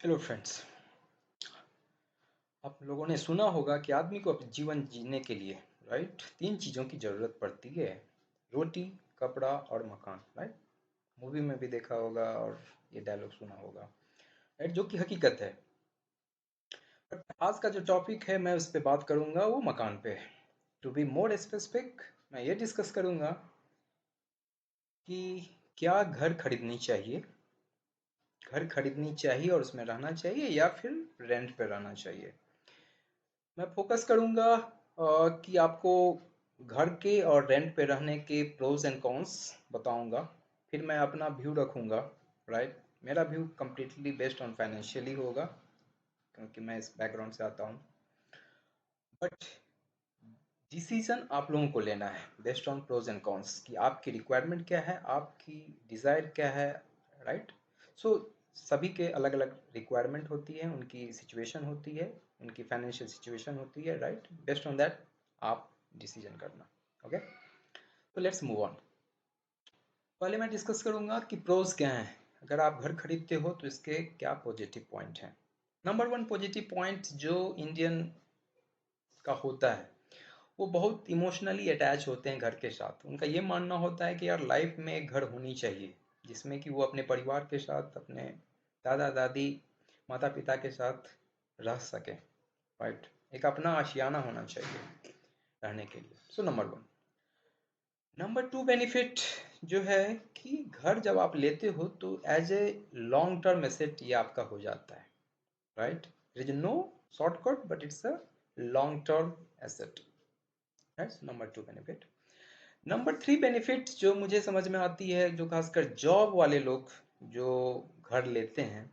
Hello friends. आप लोगों ने सुना होगा कि आदमी को अपने जीवन जीने के लिए राइट तीन चीज़ों की ज़रूरत पड़ती है। रोटी, कपड़ा और मकान। राइट, मूवी में भी देखा होगा और ये डायलॉग सुना होगा। राइट, जो कि हकीकत है। बट आज का जो टॉपिक है मैं उस पर बात करूँगा, वो मकान पे। टू बी मोर स्पेसिफिक, मैं ये डिस्कस करूँगा कि क्या घर खरीदनी चाहिए, घर खरीदनी चाहिए और उसमें रहना चाहिए, या फिर रेंट पे रहना चाहिए। मैं फोकस करूँगा कि आपको घर के और रेंट पे रहने के प्रोज एंड कॉन्स बताऊँगा। फिर मैं अपना व्यू रखूँगा। राइट, मेरा view completely based on financially होगा, क्योंकि मैं इस बैकग्राउंड से आता हूँ। बट डिसीजन आप लोगों को लेना है based on pros and cons, कि आपकी रिक्वायरमेंट क्या है, आपकी डिज़ायर क्या है। राइट, सो सभी के अलग अलग रिक्वायरमेंट होती है, उनकी सिचुएशन होती है, उनकी फाइनेंशियल सिचुएशन होती है। राइट, बेस्ड ऑन दैट आप डिसीजन करना। ओके, तो लेट्स मूव ऑन। पहले मैं डिस्कस करूंगा कि प्रोज क्या हैं। अगर आप घर खरीदते हो तो इसके क्या पॉजिटिव पॉइंट हैं। नंबर वन पॉजिटिव पॉइंट जो इंडियन का होता है, वो बहुत इमोशनली अटैच होते हैं घर के साथ। उनका ये मानना होता है कि यार लाइफ में एक घर होनी चाहिए जिसमें कि वो अपने परिवार के साथ, अपने दादा दादी, माता पिता के साथ रह सके। राइट, एक अपना आशियाना होना चाहिए रहने के लिए। So number one. Number two benefit जो है कि घर जब आप लेते हो तो as a long term asset ये आपका हो जाता है। Right, there is no shortcut but it's a long term asset. That's number two benefit. Number three benefit जो मुझे समझ में आती है, जो खासकर जॉब वाले लोग जो घर लेते हैं,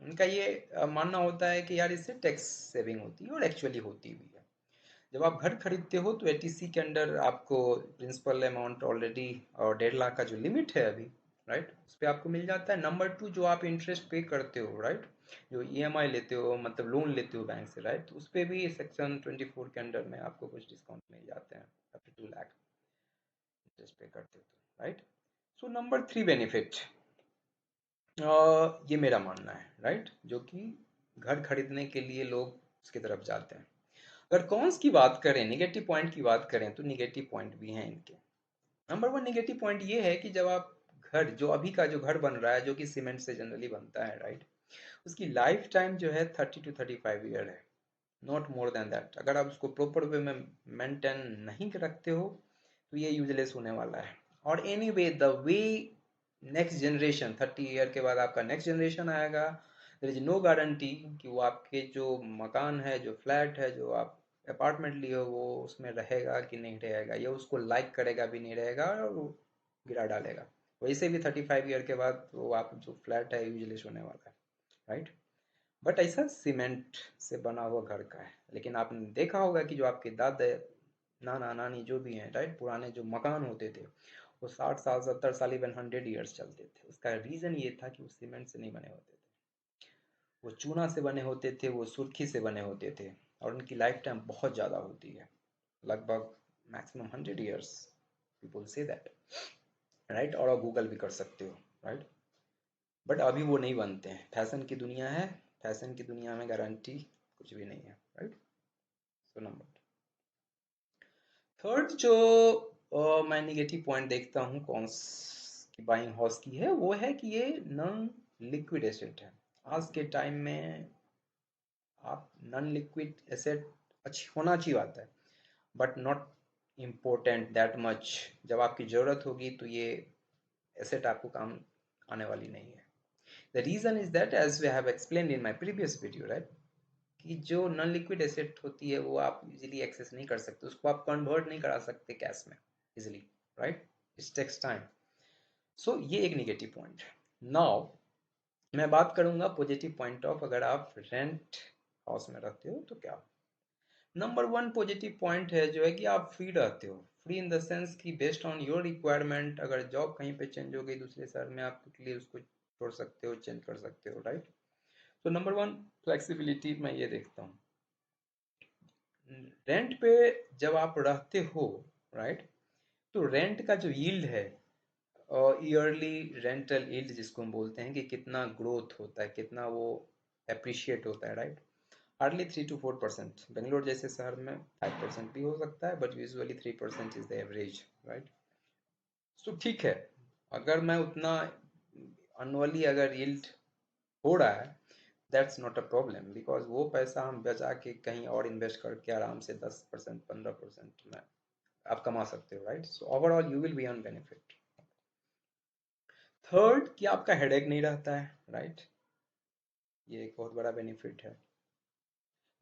उनका ये मानना होता है कि यार इससे टैक्स सेविंग होती है, और एक्चुअली होती भी है। जब आप घर खरीदते हो तो एटीसी के अंडर आपको प्रिंसिपल अमाउंट ऑलरेडी, और 1.5 लाख का जो लिमिट है अभी, राइट, उस पर आपको मिल जाता है। नंबर टू, जो आप इंटरेस्ट पे करते हो, राइट, जो ईएमआई लेते हो, मतलब लोन लेते हो बैंक से, राइट, उस पर भी सेक्शन 24 के अंडर में आपको कुछ डिस्काउंट मिल जाते हैं, अप टू 2 लाख इंटरेस्ट पे करते हो तो। Right, so number three benefit ये मेरा मानना है। राइट, जो कि घर खरीदने के लिए लोग उसकी तरफ जाते हैं। अगर कॉन्स की बात करें, निगेटिव पॉइंट की बात करें, तो निगेटिव पॉइंट भी हैं इनके। नंबर वन निगेटिव पॉइंट ये है कि जब आप घर, जो अभी का जो घर बन रहा है, जो कि सीमेंट से जनरली बनता है, राइट, उसकी लाइफ टाइम जो है 30 to 35 ईयर है, नॉट मोर देन दैट। अगर आप उसको प्रॉपर वे में मेंटेन नहीं रखते हो तो ये यूजलेस होने वाला है। और any way the way next generation, 30 year के बाद आपका नेक्स्ट जनरेशन आएगा, देयर इज नो गारंटी कि वो आपके जो मकान है, जो फ्लैट है, जो आप अपार्टमेंट लिए हो, वो उसमें रहेगा कि नहीं रहेगा, या उसको लाइक करेगा भी नहीं रहेगा, और वो गिरा डालेगा। वैसे भी 35 ईयर के बाद वो आप जो फ्लैट है यूजलेस होने वाला है। राइट, बट ऐसा सीमेंट से बना हुआ घर का है। लेकिन आपने देखा होगा कि जो आपके दादा, नाना नानी जो भी हैं, राइट, पुराने जो मकान होते थे, वो 60 साल, 70 साल, इवन 100 ईयर्स चलते थे। उसका रीज़न ये था कि वो सीमेंट से नहीं बने होते थे, वो चूना से बने होते थे, वो सुर्खी से बने होते थे, और उनकी लाइफ टाइम बहुत ज़्यादा होती है, लगभग maximum 100 years, people say that. Right, और आप गूगल भी कर सकते हो। राइट, बट अभी वो नहीं बनते हैं, फैशन की दुनिया है, फैशन की दुनिया में गारंटी कुछ भी नहीं है। राइट, सो नंबर थर्ड जो मैं निगेटिव पॉइंट देखता हूँ कौन की बाइंग हाउस की है, वो है कि ये नॉन लिक्विड एसेट है। आज के टाइम में आप नॉन लिक्विड एसेट अच्छी होना अच्छी बात है, but not important that much. जब आपकी ज़रूरत होगी तो ये एसेट आपको काम आने वाली नहीं है। The reason is that, as we have explain in my previous video, right, कि जो नॉन लिक्विड एसेट होती है वो आप इजीली एक्सेस नहीं कर सकते, उसको आप कन्वर्ट नहीं करा सकते कैश में easily. Right, it takes time. So ये एक निगेटिव पॉइंट है। नाउ मैं बात करूंगा पॉजिटिव पॉइंट ऑफ, अगर आप रेंट हाउस में रहते हो तो क्या। नंबर वन पॉजिटिव पॉइंट है जो है कि आप फ्री रहते हो। फ्री इन द सेंस कि बेस्ड ऑन योर रिक्वायरमेंट, अगर जॉब कहीं पे चेंज हो गई दूसरे शहर में, आप क्विकली उसको छोड़ सकते हो, चेंज कर सकते हो। राइट, तो नंबर वन फ्लेक्सिबिलिटी मैं ये देखता हूँ। रेंट पे जब आप रहते हो, राइट, तो रेंट का जो यील्ड है ईयरली रेंटल यील्ड जिसको हम बोलते हैं कि कितना ग्रोथ होता है, कितना वो अप्रिशिएट होता है, राइट? Hardly 3 to 4%। बेंगलोर जैसे शहर में 5% भी हो सकता है, but usually 3% is the average, right? तो ठीक है, अगर मैं उतना अनुअली अगर यील्ड हो रहा है, that's not a problem, because वो पैसा हम बचा के कहीं और इन्वेस्ट करके आराम से 10% 15% में आप कमा सकते हो, right? So overall you will be on benefit. Third, कि आपका हेडेक नहीं रहता है, राइट? ये एक बहुत बड़ा बेनिफिट है।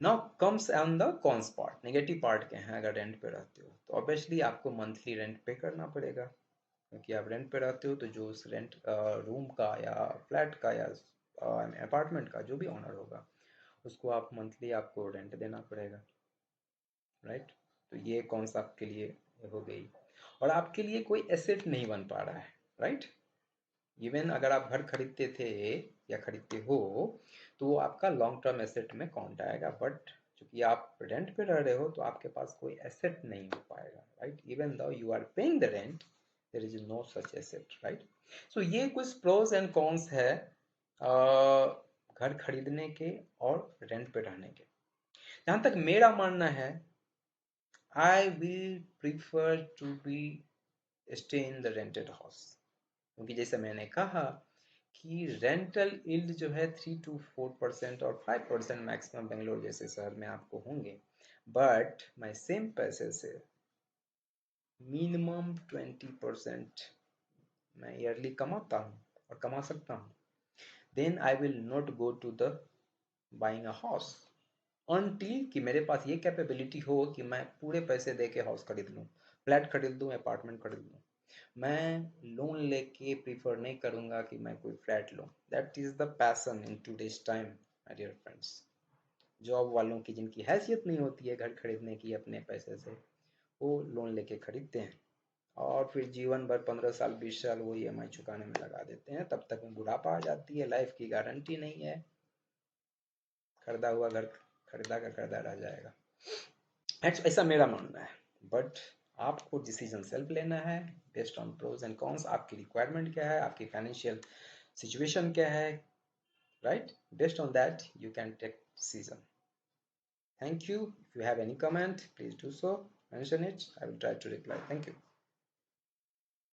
Now comes on the cons part, negative part क्या है? अगर रेंट पे रहते हो तो ऑब्वियसली आपको मंथली रेंट पे करना पड़ेगा, क्योंकि आप रेंट पे रहते हो तो जो उस रेंट रूम का या फ्लैट का या अपार्टमेंट का जो भी ऑनर होगा, उसको आप मंथली आपको रेंट देना पड़ेगा, राइट? तो ये कौन सा आपके लिए हो गई, और आपके लिए कोई एसेट नहीं बन पा रहा है, राइट? इवन अगर आप घर खरीदते थे या खरीदते हो तो वो आपका लॉन्ग टर्म एसेट में काउंट आएगा, बट चूंकि आप रेंट पे रह रहे हो तो आपके पास कोई एसेट नहीं हो पाएगा, right? Even though you are paying the rent, there is no such asset, right? So ये कुछ प्रोज एंड कॉन्स है घर खरीदने के और रेंट पे रहने के। जहां तक मेरा मानना है, I will prefer to be stay in the rented house, क्योंकि जैसे मैंने कहा कि रेंटल यील्ड जो है 3 to 4% और 5% मैक्सिमम बेंगलोर जैसे शहर में आपको होंगे, बट मैं सेम पैसे से मिनिमम 20% मैं ईयरली कमाता हूँ और कमा सकता हूँ, then I will not go to the buying a house until कि मेरे पास ये कैपेबिलिटी हो कि मैं पूरे पैसे दे के हाउस खरीद लूँ, फ्लैट खरीद लूँ, अपार्टमेंट खरीद लूँ। मैं लोन लेके प्रीफर नहीं करूँगा कि मैं कोई फ्लैट लूँ। That is the passion in today's time my dear friends. Job वालों की जिनकी हैसियत नहीं होती है घर खरीदने की अपने पैसे से, वो लोन लेके खरीदते हैं और फिर जीवन भर 15 साल 20 साल वो EMI चुकाने में लगा देते हैं। तब तक में बुढ़ापा आ जाती है, लाइफ की गारंटी नहीं है, खरीदा हुआ घर खरीदा का खरीदा रह जाएगा। ऐसा मेरा मानना है, बट आपको डिसीजन सेल्फ लेना है based on pros and cons. आपकी रिक्वायरमेंट क्या है, आपकी फाइनेंशियल सिचुएशन क्या है, right? Based on that you can take decision. Thank you. If you have any comment, please do so, mention it, I will try to reply. Thank you.